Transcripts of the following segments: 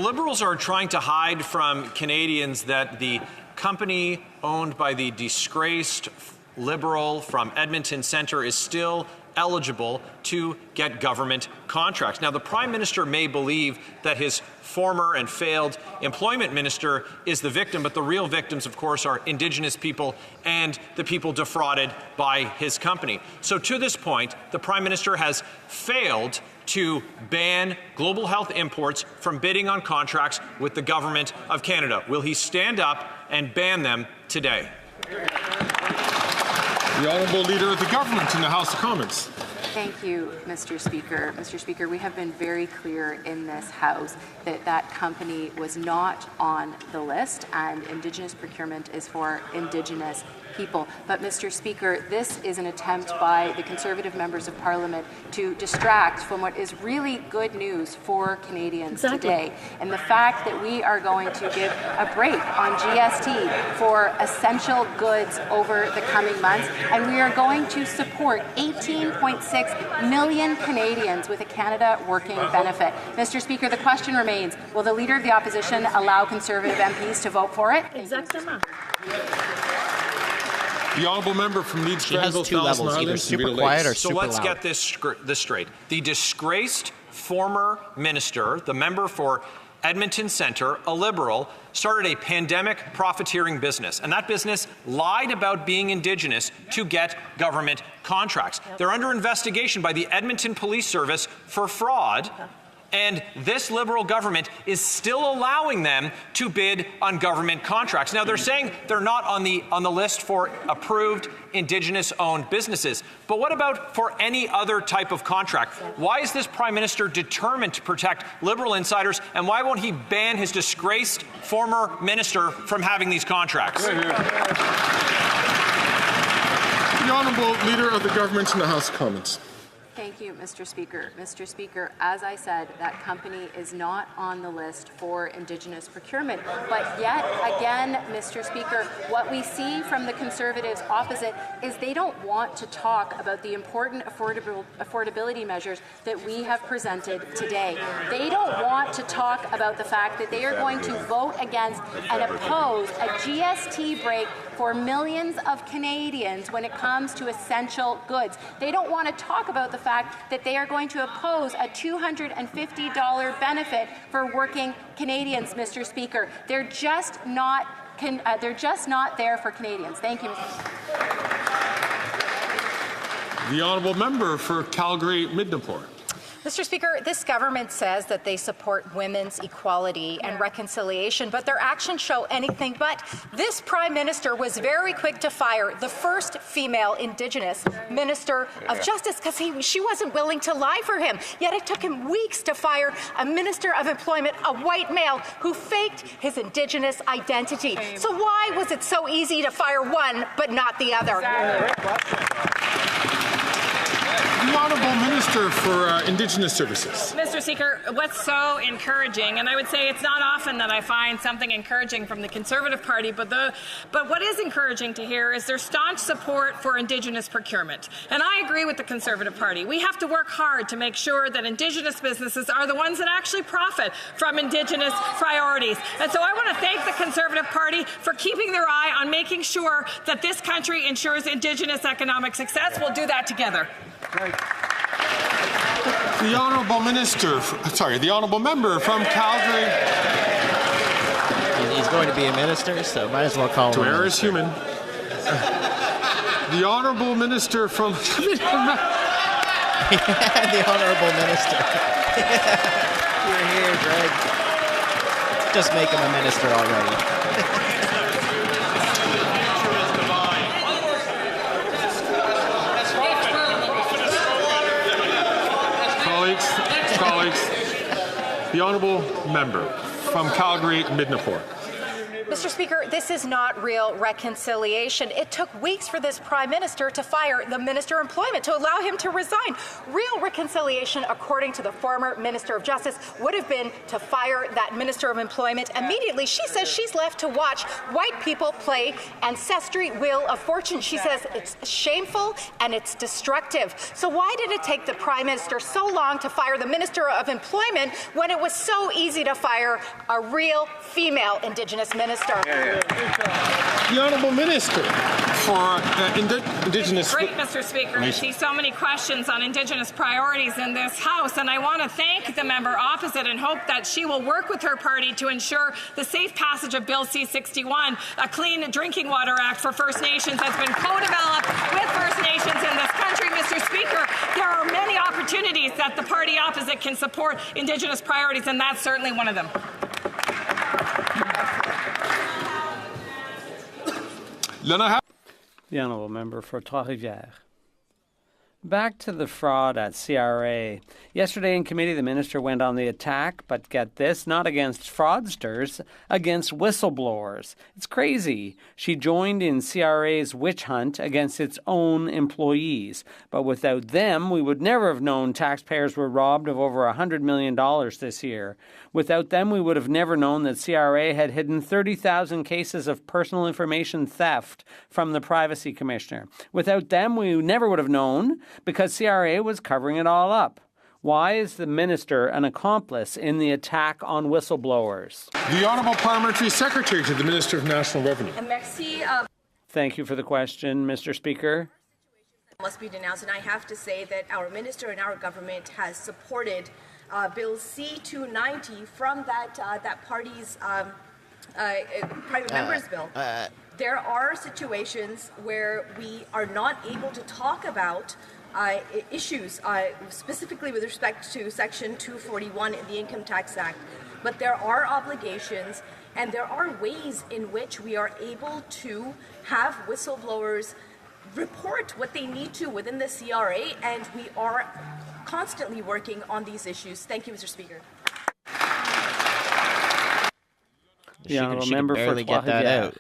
Liberals are trying to hide from Canadians that the company owned by the disgraced Liberal from Edmonton Centre is still eligible to get government contracts. Now, the Prime Minister may believe that his former and failed employment minister is the victim, but the real victims, of course, are Indigenous people and the people defrauded by his company. So to this point, the Prime Minister has failed to ban global health imports from bidding on contracts with the Government of Canada. Will he stand up and ban them today? The Honourable Leader of the Government in the House of Commons. Thank you, Mr. Speaker. Mr. Speaker, we have been very clear in this House that that company was not on the list, and Indigenous procurement is for Indigenous people. But, Mr. Speaker, this is an attempt by the Conservative members of Parliament to distract from what is really good news for Canadians today. And the fact that we are going to give a break on GST for essential goods over the coming months, and we are going to support 18.6 million Canadians with a Canada Working benefit. Mr. Speaker, the question remains, will the Leader of the Opposition allow Conservative MPs to vote for it? Exactement. The Honourable Member from Leeds, Grenville, two levels, either super quiet or super loud. So let's get this straight. The disgraced former minister, the member for Edmonton Centre, a Liberal, started a pandemic profiteering business, and that business lied about being Indigenous to get government contracts. They're under investigation by the Edmonton Police Service for fraud, and this Liberal government is still allowing them to bid on government contracts. Now, they're saying they're not on the list for approved Indigenous-owned businesses. But what about for any other type of contract? Why is this Prime Minister determined to protect Liberal insiders, and why won't he ban his disgraced former minister from having these contracts? The Honourable Leader of the Government in the House of Commons. Thank you, Mr. Speaker. Mr. Speaker, as I said, that company is not on the list for Indigenous procurement. But yet again, Mr. Speaker, what we see from the Conservatives opposite is they don't want to talk about the important affordability measures that we have presented today. They don't want to talk about the fact that they are going to vote against and oppose a GST break for millions of Canadians when it comes to essential goods. They don't want to talk about the fact that they are going to oppose a $250 benefit for working Canadians, Mr. Speaker. They're just not there for Canadians. Thank you, Mr. Speaker. The Honourable Member for Calgary-Midnapore. Mr. Speaker, this government says that they support women's equality and reconciliation, but their actions show anything but. This Prime Minister was very quick to fire the first female Indigenous Minister of Justice because she wasn't willing to lie for him. Yet it took him weeks to fire a Minister of Employment, a white male, who faked his Indigenous identity. So why was it so easy to fire one but not the other? The Honourable Minister for Indigenous Services. Mr. Speaker, what's so encouraging, and I would say it's not often that I find something encouraging from the Conservative Party, but what is encouraging to hear is their staunch support for Indigenous procurement. And I agree with the Conservative Party. We have to work hard to make sure that Indigenous businesses are the ones that actually profit from Indigenous priorities. And so I want to thank the Conservative Party for keeping their eye on making sure that this country ensures Indigenous economic success. We'll do that together. The Honourable Member from Calgary. He's going to be a minister, so might as well call him. To err is human. The Honourable Minister from. The Honourable Minister. You're here, Greg. Just make him a minister already. Colleagues, the Honourable Member from Calgary-Midnapore. Mr. Speaker, this is not real reconciliation. It took weeks for this Prime Minister to fire the Minister of Employment, to allow him to resign. Real reconciliation, according to the former Minister of Justice, would have been to fire that Minister of Employment immediately. She says she's left to watch white people play ancestry Wheel of Fortune. She says it's shameful and it's destructive. So why did it take the Prime Minister so long to fire the Minister of Employment when it was so easy to fire a real female Indigenous minister? The Honourable Minister for Indigenous... Great, Mr. Speaker. I see so many questions on Indigenous priorities in this House, and I want to thank the member opposite and hope that she will work with her party to ensure the safe passage of Bill C-61, a Clean Drinking Water Act for First Nations has been co-developed with First Nations in this country. Mr. Speaker, there are many opportunities that the party opposite can support Indigenous priorities, and that's certainly one of them. The Honourable Member for Trois-Rivières. Back to the fraud at CRA. Yesterday in committee, the minister went on the attack, but get this, not against fraudsters, against whistleblowers. It's crazy. She joined in CRA's witch hunt against its own employees. But without them, we would never have known taxpayers were robbed of over $100 million this year. Without them, we would have never known that CRA had hidden 30,000 cases of personal information theft from the Privacy Commissioner. Without them, we never would have known, because CRA was covering it all up. Why is the minister an accomplice in the attack on whistleblowers? The Honourable Parliamentary Secretary to the Minister of National Revenue. Thank you for the question, Mr. Speaker. Must be denounced, and I have to say that our minister and our government has supported Bill C-290 from that party's private members bill. There are situations where we are not able to talk about issues, specifically with respect to Section 241 in the Income Tax Act. But there are obligations and there are ways in which we are able to have whistleblowers report what they need to within the CRA, and we are constantly working on these issues. Thank you, Mr. Speaker. The Honourable Member for Trois-Rivières.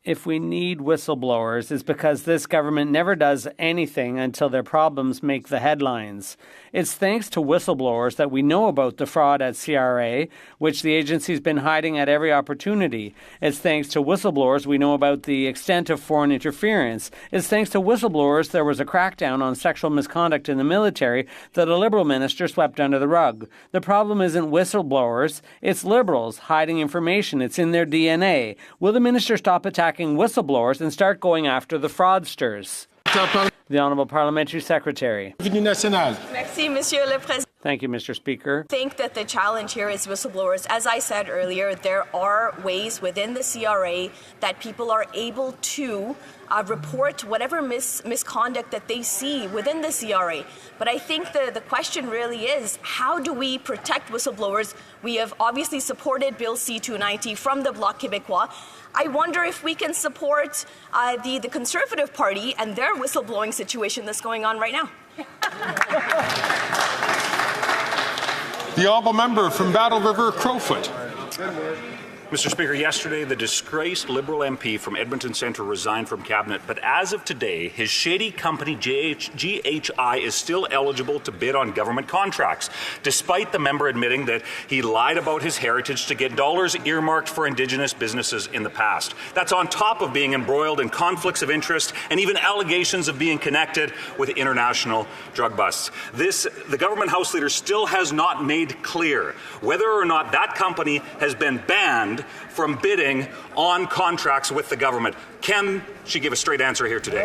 If we need whistleblowers, it's because this government never does anything until their problems make the headlines. It's thanks to whistleblowers that we know about the fraud at CRA, which the agency's been hiding at every opportunity. It's thanks to whistleblowers we know about the extent of foreign interference. It's thanks to whistleblowers there was a crackdown on sexual misconduct in the military that a Liberal minister swept under the rug. The problem isn't whistleblowers, it's Liberals hiding information. It's in their DNA. Will the minister stop attacking whistleblowers and start going after the fraudsters? The Honourable Parliamentary Secretary. Merci, Monsieur le Président. Thank you, Mr. Speaker. I think that the challenge here is whistleblowers. As I said earlier, there are ways within the CRA that people are able to report whatever misconduct that they see within the CRA. But I think the question really is, how do we protect whistleblowers? We have obviously supported Bill C-290 from the Bloc Québécois. I wonder if we can support the Conservative Party and their whistleblowing situation that's going on right now. The Honourable Member from Battle River, Crowfoot. Mr. Speaker, yesterday the disgraced Liberal MP from Edmonton Centre resigned from Cabinet, but as of today, his shady company GHI is still eligible to bid on government contracts, despite the member admitting that he lied about his heritage to get dollars earmarked for Indigenous businesses in the past. That's on top of being embroiled in conflicts of interest and even allegations of being connected with international drug busts. The government House Leader still has not made clear whether or not that company has been banned from bidding on contracts with the government. Can she give a straight answer here today?